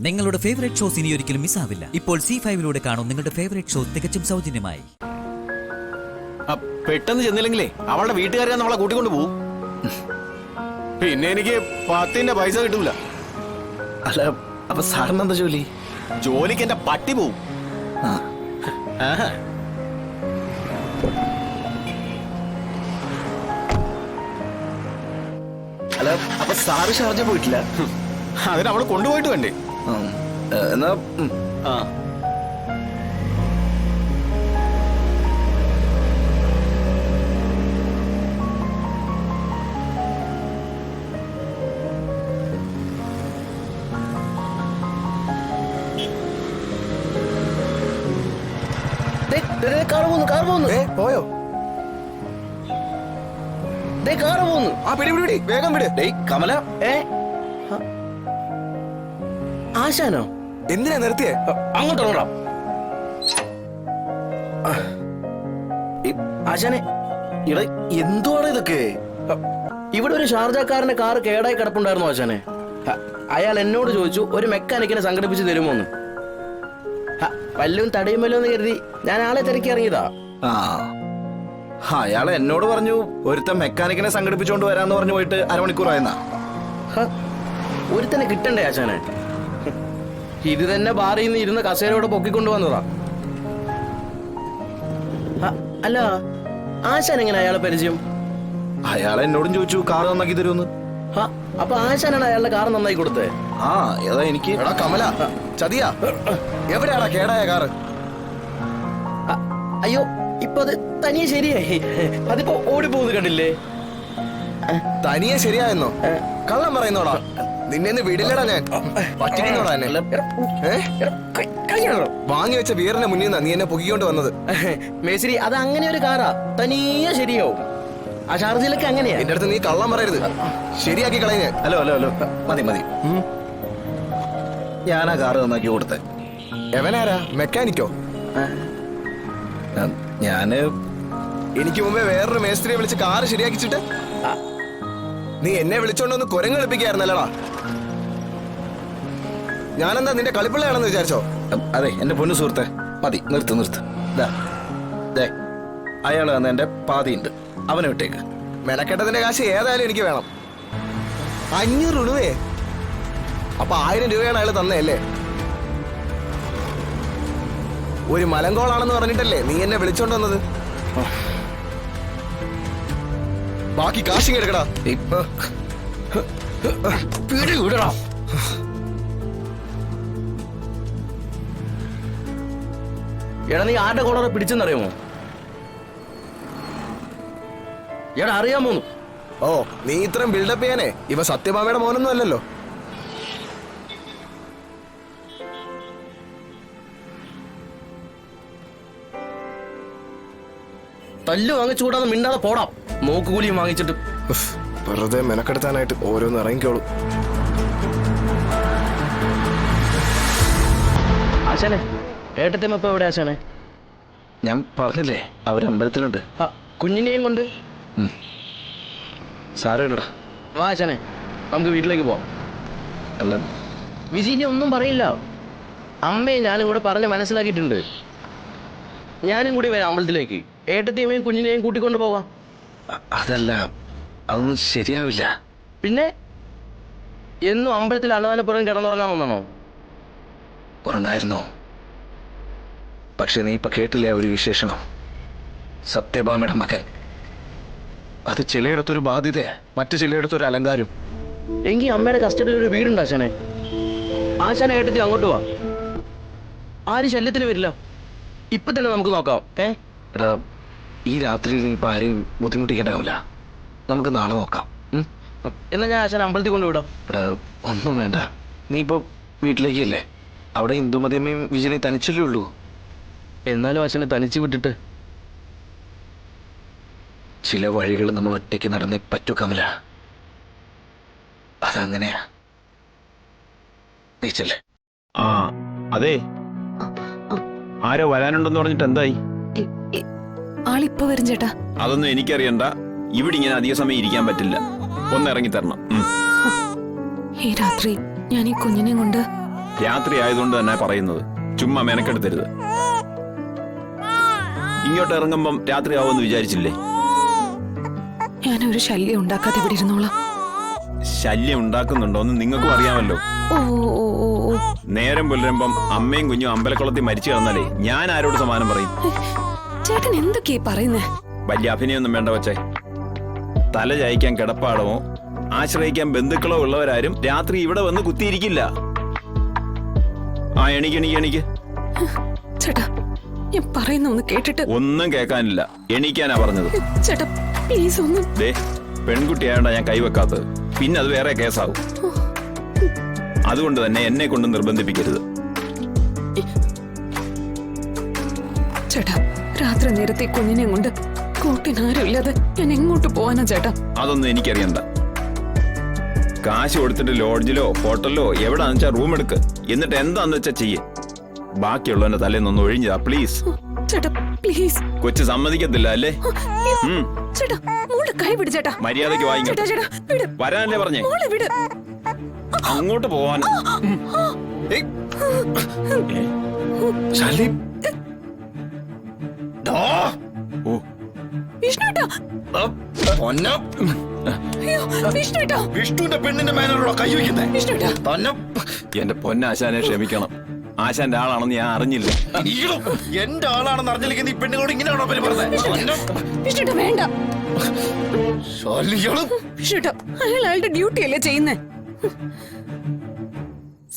നിങ്ങളുടെ favourite shows ഇനി ഒരിക്കലും മിസ്സാവില്ല. ഇപ്പോൾ C5 കാണും നിങ്ങളുടെ ഫേവറേറ്റ് ഷോ തികച്ചും സൗജന്യമായി. പെട്ടെന്ന് ചെന്നില്ലെങ്കിലേ അവളുടെ വീട്ടുകാരെ നമ്മളെ കൂട്ടിക്കൊണ്ട് പോകും. പിന്നെ എനിക്ക് 10ന്റെ പൈസ കിട്ടൂല. അല്ല, അപ്പൊ സാറിന് എന്താ ജോലി? ജോലിക്ക് എന്റെ പട്ടി പോവും. അല്ല, അപ്പൊ സാറ് ഷാർജ പോയിട്ടില്ല? അതിന് അവള് കൊണ്ടുപോയിട്ട് വേണ്ടേ? എന്നാ ആ പോയോ? ആ പിടി പിടി പിടി, വേഗം വിട്. കമല, ആശാനോ? എന്തിനാ നിർത്തിയേ? അങ്ങോട്ടോ ആശാനെ, ഇട എന്തുവാണ് ഇതൊക്കെ? ഇവിടെ ഒരു ഷാർജക്കാരന്റെ കാറ് കേടായി കിടപ്പുണ്ടായിരുന്നു ആശാനെ. അയാൾ എന്നോട് ചോദിച്ചു ഒരു മെക്കാനിക്കിനെ സംഘടിപ്പിച്ച് തരുമോന്ന്. വല്ലതും തടയുമല്ലോ എന്ന് കരുതി ഞാൻ ആളെ തിരക്കി ഇറങ്ങിയതാ. അയാളെ എന്നോട് പറഞ്ഞു ഒരുത്തൻ മെക്കാനിക്കിനെ സംഘടിപ്പിച്ചോണ്ട് വരാന്ന് പറഞ്ഞു പോയിട്ട് അരമണിക്കൂറായെന്നാ. ഒരുത്തനെ കിട്ടണ്ടേ ആശാനെ? ഇത് തന്നെ ബാറിൽ നിന്ന് ഇരുന്ന് കസേരയോടെ പൊക്കിക്കൊണ്ടു വന്നതാ. അല്ല, ആശാൻ എങ്ങനെ അയാളെ പരിചയം? അയാളെ എന്നോടും ചോദിച്ചു കാർ നന്നാക്കി തരുമെന്ന്. അപ്പൊ ആശാനാണ് അയാളുടെ കാർ നന്നായി കൊടുത്തേ? ഏതാ എനിക്ക്. എടാ കമല, ചതിയാ. എവിടെയാടാ കേടായ കാറ്? അയ്യോ, ഇപ്പൊ അത് തനിയെ ശരിയായി. അതിപ്പോ ഓടിപ്പോകുന്നത് കണ്ടില്ലേ? തനിയെ ശരിയായെന്നോ? കള്ളം പറയുന്നോടാ. നിന്നെ വീടില്ലടാ ഞാൻ. പറ്റിക്കുന്നോടാ എന്നെ. വാങ്ങി വെച്ച ബിയറിന്റെ മുന്നിൽ നിന്നാ നീ എന്നെ പൊക്കിക്കൊണ്ട് വന്നത്. മേശ്രി, അത് അങ്ങനെ ഒരു കാറാ, തനിയെ ശരിയാവും. ആ ഷാർജയിലൊക്കെ അങ്ങനെയാ. എന്റെ അടുത്ത് നീ കള്ളം പറയരുത്. ശരിയാക്കി കളയുന്നേ. ഹലോ ഹലോ ഹലോ, മതി മതി. ഞാനാ കാറ് നന്നാക്കി കൊടുത്തേ. എവനാരാ? മെക്കാനിക്കോ? ഞാന് എനിക്ക് മുമ്പേ വേറൊരു മേസ്ത്രിയെ വിളിച്ച് കാറ് ശരിയാക്കിച്ചിട്ട് നീ എന്നെ വിളിച്ചോണ്ടൊന്ന് കുരങ്ങ് കളിപ്പിക്കായിരുന്നല്ലടാ. ഞാനെന്താ നിന്റെ കളിപ്പിള്ളയാണെന്ന് വിചാരിച്ചോ? അതെ എന്റെ പൊന്നു സുഹൃത്തെ, മതി, നിർത്ത്. അയാള് വന്ന് എന്റെ പാതിയുണ്ട്, അവനെ വിട്ടേക്ക്. മെനക്കെട്ടതിന്റെ കാശ് ഏതായാലും എനിക്ക് വേണം. 500 രൂപയെ. അപ്പൊ 1000 രൂപയാണ് അയാൾ തന്നല്ലേ? ഒരു മലങ്കോളാണെന്ന് പറഞ്ഞിട്ടല്ലേ നീ എന്നെ വിളിച്ചോണ്ട് വന്നത്? ബാക്കി കാശിങ് എടുക്കടാ. വിടടാ. എടാ, നീ ആരുടെ കോളറെ പിടിച്ചെന്നറിയാമോ? എടാ, അറിയാമോന്നു? ഓ, നീ ഇത്രയും ബിൽഡപ്പ് ചെയ്യാനേ ഇവ സത്യഭാമയുടെ മോനൊന്നും അല്ലല്ലോ. തല്ലു വാങ്ങിച്ചുകൂടാതെ മിണ്ടാതെ പോടാം. നോക്കുകൂലിയും വാങ്ങിച്ചിട്ട് വെറുതെ മെനക്കെടുത്താനായിട്ട് ഓരോന്ന് ഇറങ്ങിക്കോളൂ. ആശാനെ, ഏട്ടത്തേമ്മ ഇപ്പൊ എവിടെ ആശാനെ? ഞാൻ പറഞ്ഞില്ലേ, അവരമ്പലത്തിലുണ്ട്. കുഞ്ഞിനെയും കൊണ്ട് സാരമില്ലടാ. വാ ആശാനെ, നമുക്ക് വീട്ടിലേക്ക് പോവാം. അല്ല, വിജയിനെ ഒന്നും പറയില്ല. അമ്മയെ ഞാനും കൂടെ പറഞ്ഞ് മനസ്സിലാക്കിയിട്ടുണ്ട്. ഞാനും കൂടി വരാം അമ്പലത്തിലേക്ക്. ഏട്ടത്തെയും കുഞ്ഞിനെയും കൂട്ടിക്കൊണ്ട് പോവാം. അതല്ല, അതൊന്നും ശരിയാവില്ല. പിന്നെ എന്നും അമ്പലത്തിൽ അന്നദാനപ്പുറം കിടന്നുറങ്ങാമെന്നാണോ? ഉറങ്ങായിരുന്നോ? പക്ഷെ നീ ഇപ്പൊ കേട്ടില്ലേ ഒരു വിശേഷണം? സത്യഭാമയുടെ മകൻ. അത് ചിലയിടത്തൊരു ബാധ്യതയാ, മറ്റു ചിലയിടത്തൊരു അലങ്കാരം. എങ്കിൽ അമ്മയുടെ കസ്റ്റഡിയിൽ ഒരു വീടുണ്ട് ആശാനെ. ആശാനെ ഏട്ടത്തി അങ്ങോട്ട് പോവാ. ആരും ശല്യത്തിന് വരില്ല. ഇപ്പൊ തന്നെ നമുക്ക് നോക്കാം. എടാ, ഈ രാത്രി നീ ഇപ്പൊ ആരെയും ബുദ്ധിമുട്ടിക്കേണ്ടാവില്ല. നമുക്ക് നാളെ നോക്കാം. എന്നാ ഞാൻ ആശാനെ അമ്പലത്തിൽ കൊണ്ടുവിടാം. എടാ, ഒന്നും വേണ്ട. നീ ഇപ്പൊ വീട്ടിലേക്കല്ലേ? അവിടെ ഇന്ദുമതിയമ്മയും വിജയനെ തനിച്ചല്ലേ ഉള്ളൂ. എന്നാലും ആശാനെ തനിച്ച് വിട്ടിട്ട് ചില വഴികൾ നമ്മൾ ഒറ്റയ്ക്ക് നടന്നേ പറ്റൂ കമല. അതങ്ങനെയാ. നീച്ചല്ലേ? അതെ, ആരോ വരാനുണ്ടെന്ന് പറഞ്ഞിട്ട് എന്തായി? ആളിപ്പോ വരും ചേട്ടാ. അതൊന്നും എനിക്കറിയണ്ട. ഇവിടെ ഇങ്ങനെ അധിക സമയം ഇരിക്കാൻ പറ്റില്ല. ഒന്ന് ഇറങ്ങി തരണം. ഈ രാത്രി ഞാൻ ഈ കുഞ്ഞിനെ കൊണ്ട് രാത്രി ആയതുകൊണ്ട് തന്നെ പറയുന്നത്, ചുമ്മാ മെനക്കെടുത്തരുത്. ഇങ്ങോട്ട് ഇറങ്ങുമ്പം രാത്രി ആവുമെന്ന് വിചാരിച്ചില്ലേ? ഞാനൊരു ശല്യം ഉണ്ടാക്കാതെ ഇവിടെ ഇരുന്നോളാം. ശല്യം ഉണ്ടാക്കുന്നുണ്ടോന്ന് നിങ്ങൾക്കും അറിയാമല്ലോ. ഓ ഓ ഓ ഓ. നേരം പുലരുമ്പം അമ്മയും കുഞ്ഞും അമ്പലക്കുളത്തിൽ മരിച്ചു കിടന്നാലേ ഞാൻ ആരോട് സമാനം പറയും? ചേട്ടൻ എന്തൊക്കെയാ പറയുന്നേ? വലിയ അഭിനയൊന്നും വേണ്ട വച്ചേ. തല ചായ്ക്കാൻ കിടപ്പാടമോ ആശ്രയിക്കാൻ ബന്ധുക്കളോ ഉള്ളവരാരും രാത്രി ഇവിടെ വന്ന് കുത്തിയിരിക്കില്ല. ആ എണീക്ക്. ചേട്ടാ, ഞാൻ പറയുന്ന ഒന്ന് കേട്ടിട്ട്. ഒന്നും കേൾക്കാനില്ല, എണീക്കാനാ പറഞ്ഞത്. ചേട്ടാ പ്ലീസ് ഒന്ന്. ദേ, പെൺകുട്ടിയായോണ്ടാ ഞാൻ കൈവെക്കാത്തത്. പിന്നെ അത് വേറെ കേസാവും. അതുകൊണ്ട് തന്നെ എന്നെ കൊണ്ട് നിർബന്ധിപ്പിക്കരുത്. ചേട്ടാ, രാത്രി നേരത്തെ കുഞ്ഞിനെ കൊണ്ട് കൂട്ടിനാരും ഇല്ലാതെ ഞാൻ എങ്ങോട്ട് പോവാനാ ചേട്ടാ? അതൊന്നും എനിക്കറിയണ്ട. കാശ് കൊടുത്തിട്ട് ലോഡ്ജിലോ ഹോട്ടലിലോ എവിടാന്ന് വെച്ചാ റൂം എടുക്ക്. എന്നിട്ട് എന്താന്ന് വെച്ചാ ചെയ്യേ. ബാക്കിയുള്ളവന്റെ തലേന്നൊന്ന് ഒഴിഞ്ഞതാ പ്ലീസ്. ചേട്ടാ പ്ലീസ്. കൊച്ചു സമ്മതിക്കത്തില്ല അല്ലേ? ചേട്ടാ മോളുടെ കൈ വിട് ചേട്ടാ. മര്യാദയ്ക്ക് വാങ്ങിക്കോ. വരാനല്ലേ പറഞ്ഞേ? മോളെ വിട്. അങ്ങോട്ട് പോവാൻ. ശാലിനി. ഓ, വിഷ്ണുട്ടാ. പൊന്നോ. അയ്യോ വിഷ്ണുട്ടാ. വിഷ്ണുവിന്റെ പെണ്ണിന്റെ മേലുള്ള കൈ വയ്ക്കുന്നേ. വിഷ്ണുട്ടാ. തന്നെ എന്റെ പൊന്നാശാനെ ക്ഷമിക്കണം. ആശാന്റെ ആളാണെന്ന് ഞാൻ അറിഞ്ഞില്ല. എന്റെ ആളാണെന്ന് അറിഞ്ഞില്ലെങ്കിൽ നീ പെണ്ണുങ്ങളോട് ഇങ്ങനെയാണോ പെരുമാറുന്നത്? വിഷ്ണുട്ടാ വേണ്ട. വിഷ്ണുട്ടാ, അയാൾ അയാളുടെ ഡ്യൂട്ടി അല്ലേ ചെയ്യുന്നേ?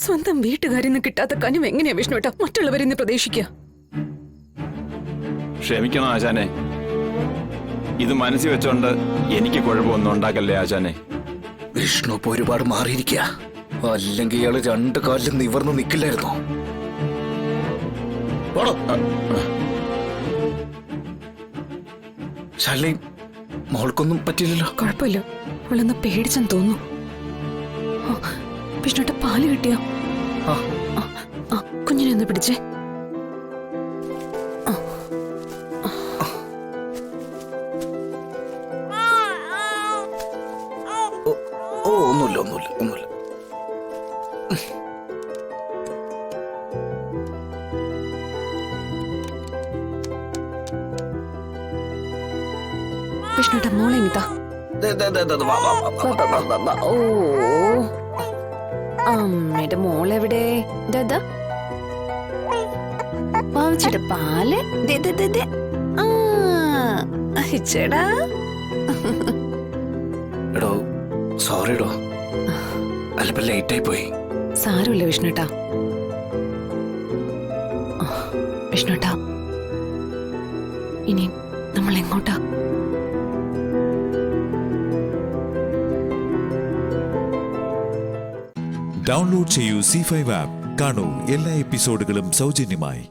സ്വന്തം വീട്ടുകാരിന്ന് കിട്ടാത്ത കനിവ് എങ്ങനെയാ വിഷ്ണുട്ടാ മറ്റുള്ളവരിന്ന് പ്രതീക്ഷിക്കുക? ക്ഷമിക്കണം ആശാനെ. ഇത് മനസ്സിൽ വെച്ചോണ്ട് എനിക്ക് കുഴപ്പമൊന്നും ഉണ്ടാക്കല്ലേ ആശാനെ. വിഷ്ണു ഇപ്പൊ ഒരുപാട് മാറിയിരിക്കുക. അല്ലെങ്കിൽ ഇയാള് രണ്ടു കാലിലും നിവർന്ന് നിൽക്കില്ലായിരുന്നോ? ശാലിനി, മോൾക്കൊന്നും പറ്റില്ലല്ലോ? കുഴപ്പമില്ല, അവളൊന്ന് പേടിച്ചെന്ന് തോന്നുന്നു. വിഷ്ണുട്ട പാല് കിട്ടിയോ? കുഞ്ഞിനെ ഒന്ന് പിടിച്ചേ. ഓ ഒന്നുമില്ല. വിഷ്ണുട്ട മോളെ ഇങ്ങത്താ. ഓ അമ്മയുടെ മോളെവിടെ? വാങ്ങിച്ചിട്ട് പാല്. ചേടാ എടോ സോറിടോ, അല്പം ലേറ്റ് ആയി പോയി. സാരമില്ല വിഷ്ണുട്ടാ. വിഷ്ണുട്ടാ, ഇനി നമ്മൾ എങ്ങോട്ടാ? ഡൗൺലോഡ് ചെയ്യൂ C5 ആപ്പ്. കാണൂ എല്ലാ എപ്പിസോഡുകളും സൗജന്യമായി.